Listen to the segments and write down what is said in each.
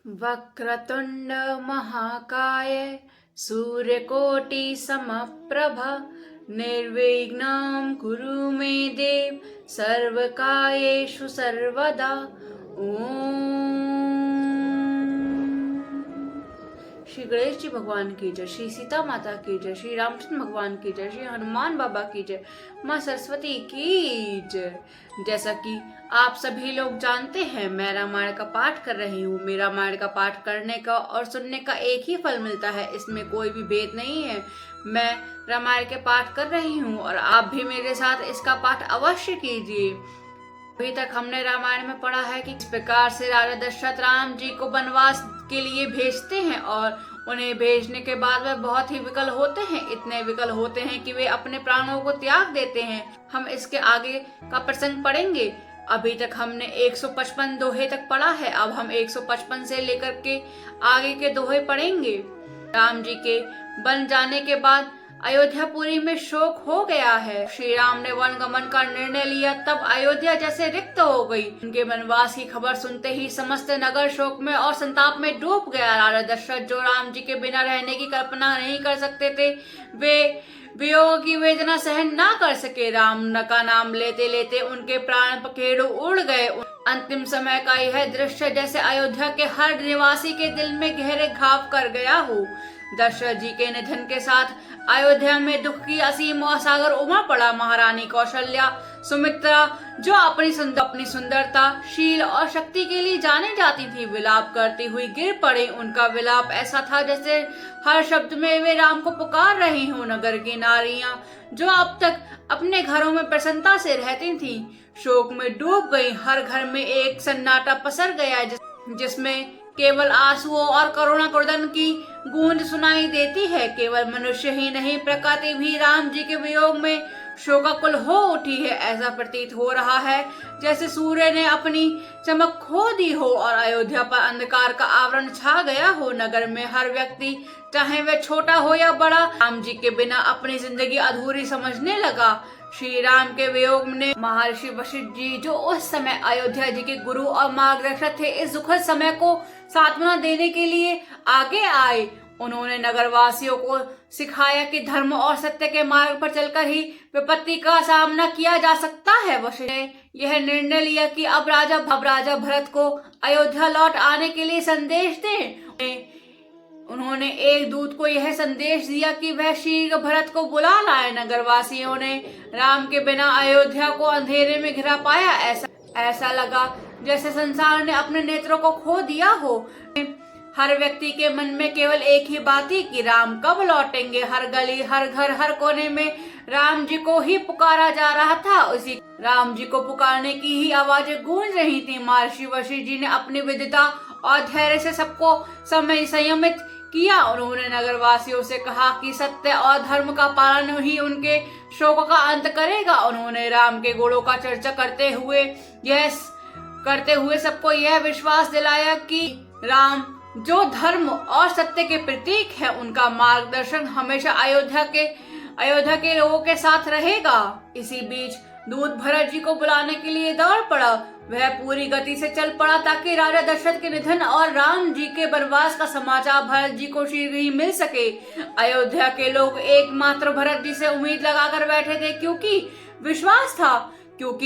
वक्रतुंड महाकाय सूर्यकोटि समप्रभ निर्विघ्नं कुरु मे देव सर्वकार्येषु सर्वदा। ओम श्री गणेश जी भगवान की जय, श्री सीता माता की जय, श्री रामचंद्र भगवान की जय, श्री हनुमान बाबा की जय, माँ सरस्वती की जय। जैसा कि आप सभी लोग जानते हैं, मैं रामायण का पाठ कर रही हूँ। मेरा रामायण का पाठ करने का और सुनने का एक ही फल मिलता है, इसमें कोई भी भेद नहीं है। मैं रामायण के पाठ कर रही हूँ और आप भी मेरे साथ इसका पाठ अवश्य कीजिए। अभी तक हमने रामायण में पढ़ा है कि किस प्रकार से राजा दशरथ राम जी को वनवास के लिए भेजते हैं और उन्हें भेजने के बाद वे बहुत ही विकल होते हैं। इतने विकल होते हैं कि वे अपने प्राणों को त्याग देते हैं। हम इसके आगे का प्रसंग पढ़ेंगे। अभी तक हमने 155 दोहे तक पढ़ा है। अब हम 155 से लेकर के आगे के दोहे पढ़ेंगे। राम जी के वन जाने के बाद अयोध्यापुरी में शोक हो गया है। श्री राम ने वन गमन का निर्णय लिया, तब अयोध्या जैसे रिक्त हो गई। उनके वनवास की खबर सुनते ही समस्त नगर शोक में और संताप में डूब गया। राजा दशरथ जो राम जी के बिना रहने की कल्पना नहीं कर सकते थे, वे वियोग की वेदना सहन ना कर सके। राम का नाम लेते लेते उनके प्राण पखेरु उड़ गए। अंतिम समय का यह दृश्य जैसे अयोध्या के हर निवासी के दिल में गहरे घाव कर गया हो। दशरथ जी के निधन के साथ अयोध्या में दुख की असीम महासागर उमड़ पड़ा। महारानी कौशल्या सुमित्रा जो अपनी सुंदरता, शील और शक्ति के लिए जानी जाती थी, विलाप करती हुई गिर पड़े। उनका विलाप ऐसा था जैसे हर शब्द में वे राम को पुकार रही हों। नगर की नारियां जो अब तक अपने घरों में प्रसन्नता से रहती थीं, शोक में डूब गई। हर घर में एक सन्नाटा पसर गया जिसमें केवल आंसुओं और करुणा क्रंदन की गूंज सुनाई देती है। केवल मनुष्य ही नहीं, प्रकृति भी राम जी के वियोग में शोकाकुल हो उठी है। ऐसा प्रतीत हो रहा है जैसे सूर्य ने अपनी चमक खो दी हो और अयोध्या पर अंधकार का आवरण छा गया हो। नगर में हर व्यक्ति, चाहे वह छोटा हो या बड़ा, राम जी के बिना अपनी जिंदगी अधूरी समझने लगा। श्री राम के वियोग ने महर्षि वशिष्ठ जी जो उस समय अयोध्या जी के गुरु और मार्गदर्शक थे, इस दुखद समय को सांत्वना देने के लिए आगे आए। उन्होंने नगरवासियों को सिखाया कि धर्म और सत्य के मार्ग पर चलकर ही विपत्ति का सामना किया जा सकता है। वशिष्ठ ने यह निर्णय लिया कि अब राजा भरत को अयोध्या लौट आने के लिए संदेश दें। उन्होंने एक दूत को यह संदेश दिया कि वह शीघ्र भरत को बुला लाए। नगरवासियों ने राम के बिना अयोध्या को अंधेरे में घिरा पाया। ऐसा लगा जैसे संसार ने अपने नेत्रों को खो दिया हो। हर व्यक्ति के मन में केवल एक ही बात थी कि राम कब लौटेंगे। हर गली, हर घर, हर कोने में राम जी को ही पुकारा जा रहा था। उसी राम जी को पुकारने की ही आवाजें गूंज रही थी। महर्षि वशिष्ठ जी ने अपनी विद्वता और धैर्य से सबको संयमित किया। उन्होंने नगरवासियों से कहा कि सत्य और धर्म का पालन ही उनके शोक का अंत करेगा। उन्होंने राम के गुणों का चर्चा करते हुए सबको यह विश्वास दिलाया कि राम जो धर्म और सत्य के प्रतीक है, उनका मार्गदर्शन हमेशा अयोध्या के लोगों के साथ रहेगा। इसी बीच दूत भरत जी को बुलाने के लिए दौड़ पड़ा। वह पूरी गति से चल पड़ा ताकि राजा दशरथ के निधन और राम जी के वनवास का समाचार भरत जी को शीघ्र ही मिल सके। अयोध्या के लोग एकमात्र भरत जी से उम्मीद लगाकर बैठे थे, क्योंकि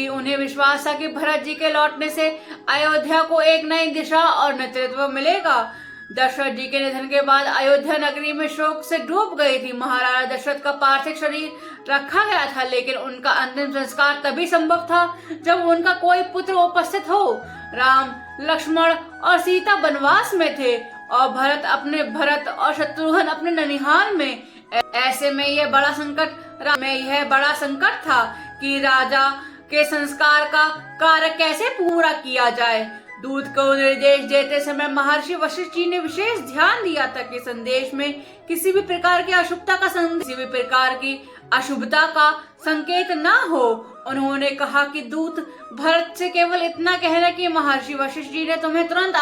उन्हें विश्वास था कि भरत जी के लौटने से अयोध्या को एक नई दिशा और नेतृत्व मिलेगा। दशरथ जी के निधन के बाद अयोध्या नगरी में शोक से डूब गई थी। महाराजा दशरथ का पार्थिव शरीर रखा गया था, लेकिन उनका अंतिम संस्कार तभी संभव था जब उनका कोई पुत्र उपस्थित हो। राम, लक्ष्मण और सीता वनवास में थे और भरत और शत्रुघ्न अपने ननिहाल में। ऐसे में यह बड़ा संकट था कि राजा के संस्कार का कार्य कैसे पूरा किया जाए। दूत को निर्देश देते समय महर्षि वशिष्ठ जी ने विशेष ध्यान दिया था कि संदेश में किसी भी प्रकार की अशुभता का संकेत न हो। उन्होंने कहा कि दूत भरत से केवल इतना कहना कि महर्षि वशिष्ठ जी ने तुम्हें तुरंत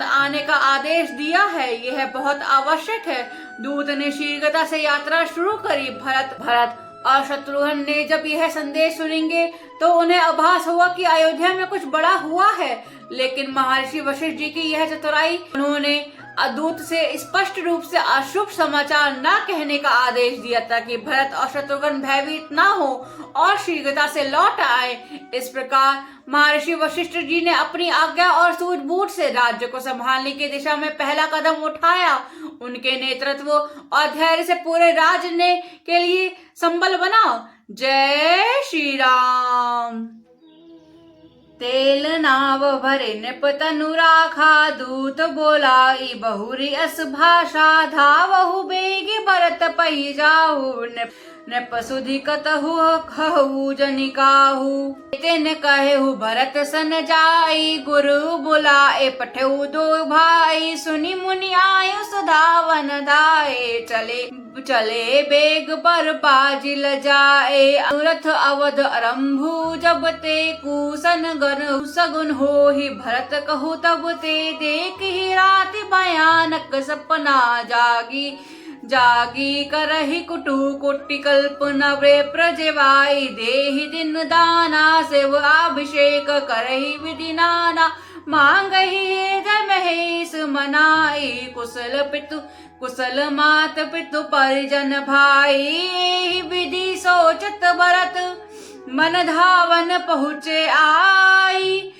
आने का आदेश दिया है, यह बहुत आवश्यक है। दूत ने शीघ्रता से यात्रा शुरू करी। भरत और शत्रुघ्न ने जब यह संदेश सुनेंगे तो उन्हें आभास हुआ कि अयोध्या में कुछ बड़ा हुआ है। लेकिन महर्षि वशिष्ठ जी की यह चतुराई, उन्होंने दूत से स्पष्ट रूप से अशुभ समाचार न कहने का आदेश दिया ताकि भरत और शत्रुघ्न भयभीत न हो और शीघ्रता से लौट आए। इस प्रकार महर्षि वशिष्ठ जी ने अपनी आज्ञा और सूझबूझ से राज्य को संभालने की दिशा में पहला कदम उठाया। उनके नेतृत्व और धैर्य से पूरे राज्य ने के लिए संबल बना। जय श्री राम। तेल नाव भरे नृप तनु राखा, दूत बोलाई बहुरी अस भाषा, धावहु बेगी भरत पही जाहु, नृप सुधि कतहु कहु जनिकाहु। तेन कहु भरत सन जाई, गुरु बुलाए पठऊ दो भाई, सुनि मुनि आयु सुधावन धाये, चले बेग पर बाजी ल जाए, अनुरथ अवध अरंभु जब ते कुसन गन सगुन हो ही, भरत कहु तब ते देख ही राति भयानक सपना जागी करहि कुटु कोटि कल्पना वे प्रजेवाई, देहि दिन दाना शिव अभिषेक करहि विधि नाना, मांगहि हृदय महेश मनाई, कुशल मात पितु परिजन भाई, विधि सोचत भरत मन धावन पहुँचे आई,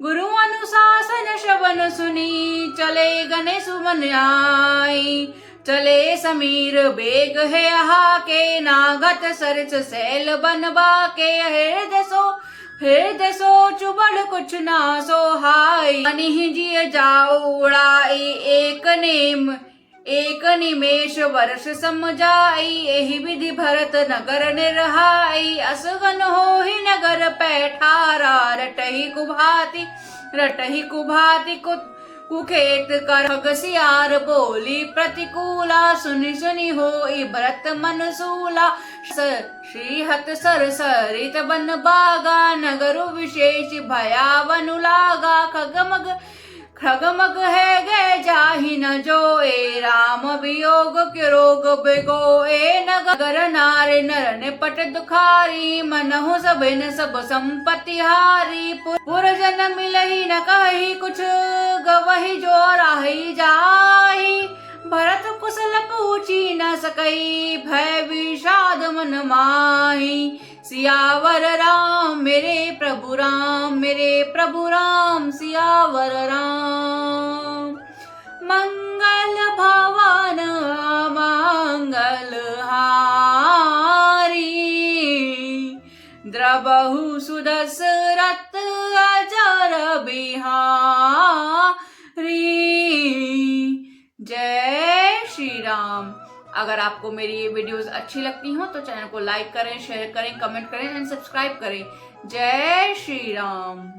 गुरु अनुशासन श्रवण सुनी, चले गणेश मन आई, चले समीर बेग है हा के, नागत सरस सैल बनबा के, हृदय सोच बड़ कुछ ना सोहाई, अनिहि जिय जाओ उड़ाई, एक निमेष वर्ष समझाई, एहि विधि भरत नगर निरहाई, असगन हो ही नगर पैठारा, रटहि कुभाति कुखेत कर सियार बोली प्रतिकूला, सुनि होई भरत मन सूला, श्रीहत सर सरित बन बागा, नगरु विशेष भयावनु लागा, खगमग है गए जाहि न जोए, राम वियोग के रोग बेगोए, नगर नारे नर ने पट दुखारी, मनहु सभिन सब संपत्ति हारी, पुरजन मिलहि न कहि कुछ, गवहि जो राहि जाहि, भरत कुशल पूछी न सकई, भय विषाद मन माही, सियावर राम मेरे प्रभु राम सियावर राम, मंगल भवन मंगल हारी, द्रवहु सुदशरथ अजर बिहारी। जय श्री राम। अगर आपको मेरी ये वीडियोस अच्छी लगती हो तो चैनल को लाइक करें, शेयर करें, कमेंट करें एंड सब्सक्राइब करें। जय श्री राम।